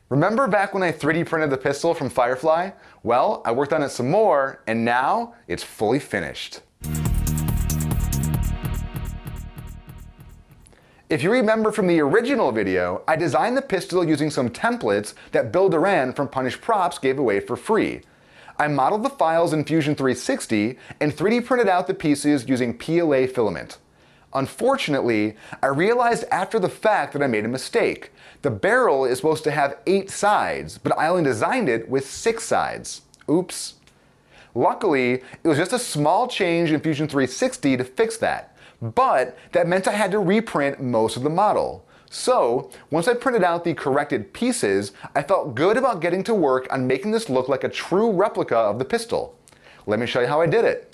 Remember back when I 3D printed the pistol from Firefly? Well, I worked on it some more, and now it's fully finished. If you remember from the original video, I designed the pistol using some templates that Bill Doran from Punished Props gave away for free. I modeled the files in Fusion 360 and 3D printed out the pieces using PLA filament. Unfortunately, I realized after the fact that I made a mistake. The barrel is supposed to have 8 sides, but I only designed it with 6 sides. Oops. Luckily, it was just a small change in Fusion 360 to fix that, but that meant I had to reprint most of the model. So, once I printed out the corrected pieces, I felt good about getting to work on making this look like a true replica of the pistol. Let me show you how I did it.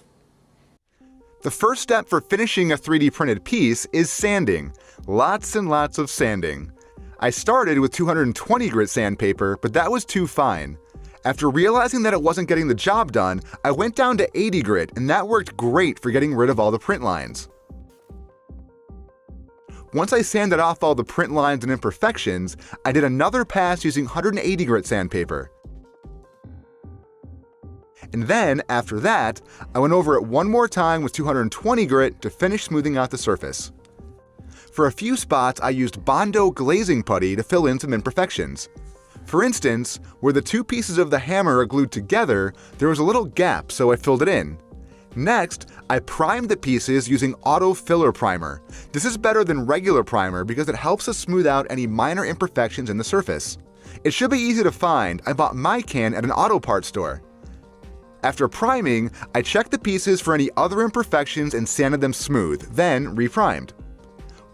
The first step for finishing a 3D printed piece is sanding. Lots and lots of sanding. I started with 220 grit sandpaper, but that was too fine. After realizing that it wasn't getting the job done, I went down to 80 grit, and that worked great for getting rid of all the print lines. Once I sanded off all the print lines and imperfections, I did another pass using 180 grit sandpaper. And then, after that, I went over it one more time with 220 grit to finish smoothing out the surface. For a few spots, I used Bondo glazing putty to fill in some imperfections. For instance, where the two pieces of the hammer are glued together, there was a little gap, so I filled it in. Next, I primed the pieces using Auto Filler Primer. This is better than regular primer because it helps us smooth out any minor imperfections in the surface. It should be easy to find. I bought my can at an auto parts store. After priming, I checked the pieces for any other imperfections and sanded them smooth, then reprimed.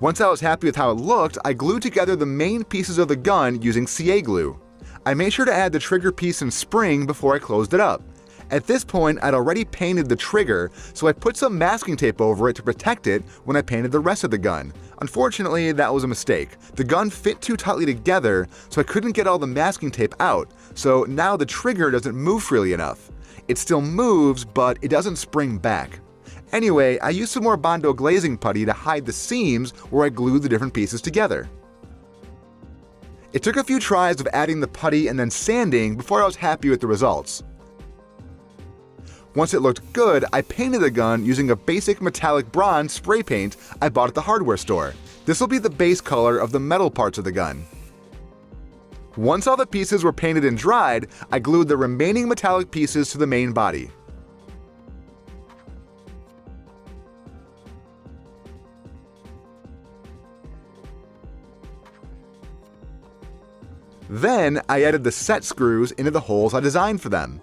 Once I was happy with how it looked, I glued together the main pieces of the gun using CA glue. I made sure to add the trigger piece and spring before I closed it up. At this point, I'd already painted the trigger, so I put some masking tape over it to protect it when I painted the rest of the gun. Unfortunately, that was a mistake. The gun fit too tightly together, so I couldn't get all the masking tape out, so now the trigger doesn't move freely enough. It still moves, but it doesn't spring back. Anyway, I used some more Bondo glazing putty to hide the seams where I glued the different pieces together. It took a few tries of adding the putty and then sanding before I was happy with the results. Once it looked good, I painted the gun using a basic metallic bronze spray paint I bought at the hardware store. This will be the base color of the metal parts of the gun. Once all the pieces were painted and dried, I glued the remaining metallic pieces to the main body. Then I added the set screws into the holes I designed for them.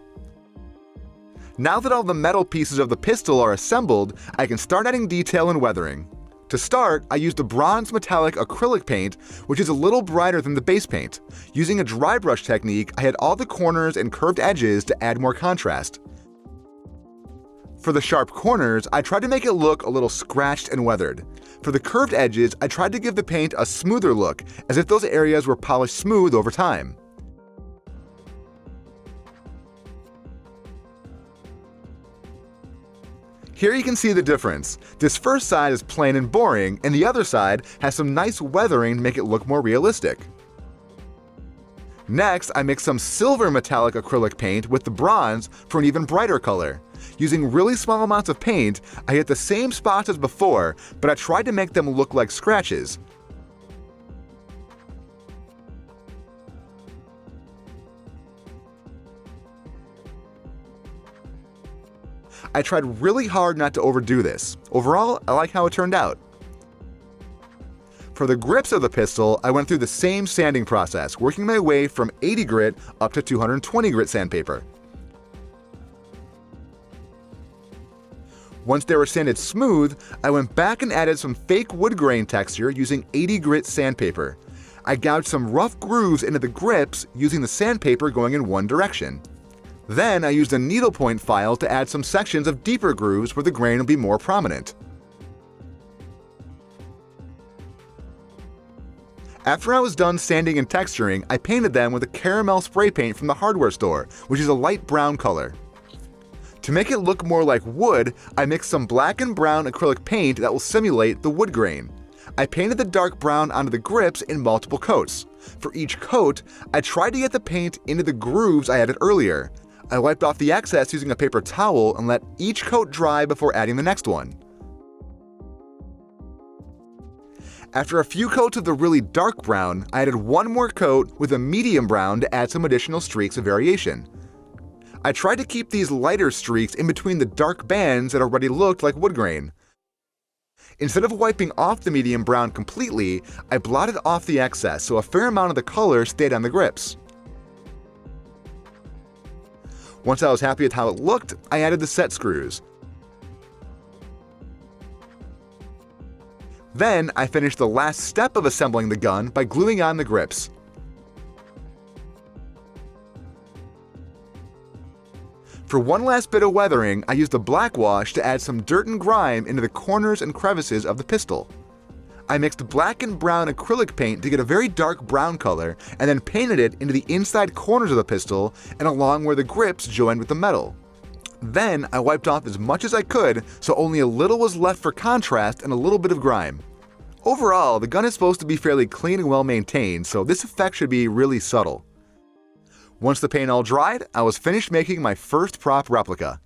Now that all the metal pieces of the pistol are assembled, I can start adding detail and weathering. To start, I used a bronze metallic acrylic paint, which is a little brighter than the base paint. Using a dry brush technique, I had all the corners and curved edges to add more contrast. For the sharp corners, I tried to make it look a little scratched and weathered. For the curved edges, I tried to give the paint a smoother look, as if those areas were polished smooth over time. Here you can see the difference. This first side is plain and boring, and the other side has some nice weathering to make it look more realistic. Next, I mixed some silver metallic acrylic paint with the bronze for an even brighter color. Using really small amounts of paint, I hit the same spots as before, but I tried to make them look like scratches. I tried really hard not to overdo this. Overall, I like how it turned out. For the grips of the pistol, I went through the same sanding process, working my way from 80 grit up to 220 grit sandpaper. Once they were sanded smooth, I went back and added some fake wood grain texture using 80 grit sandpaper. I gouged some rough grooves into the grips using the sandpaper going in one direction. Then I used a needlepoint file to add some sections of deeper grooves where the grain will be more prominent. After I was done sanding and texturing, I painted them with a caramel spray paint from the hardware store, which is a light brown color. To make it look more like wood, I mixed some black and brown acrylic paint that will simulate the wood grain. I painted the dark brown onto the grips in multiple coats. For each coat, I tried to get the paint into the grooves I added earlier. I wiped off the excess using a paper towel and let each coat dry before adding the next one. After a few coats of the really dark brown, I added one more coat with a medium brown to add some additional streaks of variation. I tried to keep these lighter streaks in between the dark bands that already looked like wood grain. Instead of wiping off the medium brown completely, I blotted off the excess so a fair amount of the color stayed on the grips. Once I was happy with how it looked, I added the set screws. Then I finished the last step of assembling the gun by gluing on the grips. For one last bit of weathering, I used a black wash to add some dirt and grime into the corners and crevices of the pistol. I mixed black and brown acrylic paint to get a very dark brown color and then painted it into the inside corners of the pistol and along where the grips joined with the metal. Then I wiped off as much as I could so only a little was left for contrast and a little bit of grime. Overall, the gun is supposed to be fairly clean and well maintained, so this effect should be really subtle. Once the paint all dried, I was finished making my first prop replica.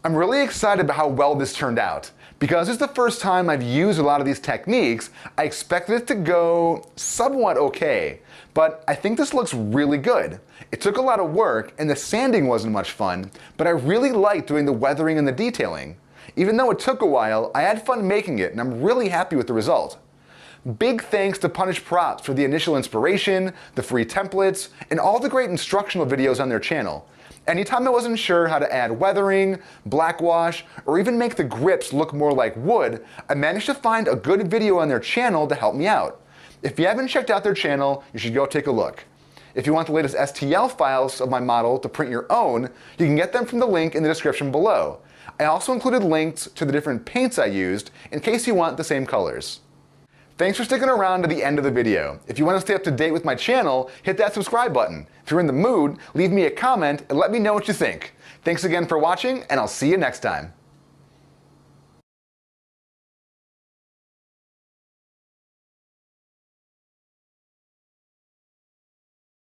I'm really excited about how well this turned out. Because this is the first time I've used a lot of these techniques, I expected it to go somewhat okay. But I think this looks really good. It took a lot of work and the sanding wasn't much fun, but I really liked doing the weathering and the detailing. Even though it took a while, I had fun making it and I'm really happy with the result. Big thanks to Punish Props for the initial inspiration, the free templates, and all the great instructional videos on their channel. Anytime I wasn't sure how to add weathering, blackwash, or even make the grips look more like wood, I managed to find a good video on their channel to help me out. If you haven't checked out their channel, you should go take a look. If you want the latest STL files of my model to print your own, you can get them from the link in the description below. I also included links to the different paints I used in case you want the same colors. Thanks for sticking around to the end of the video. If you want to stay up to date with my channel, hit that subscribe button. If you're in the mood, leave me a comment and let me know what you think. Thanks again for watching, and I'll see you next time.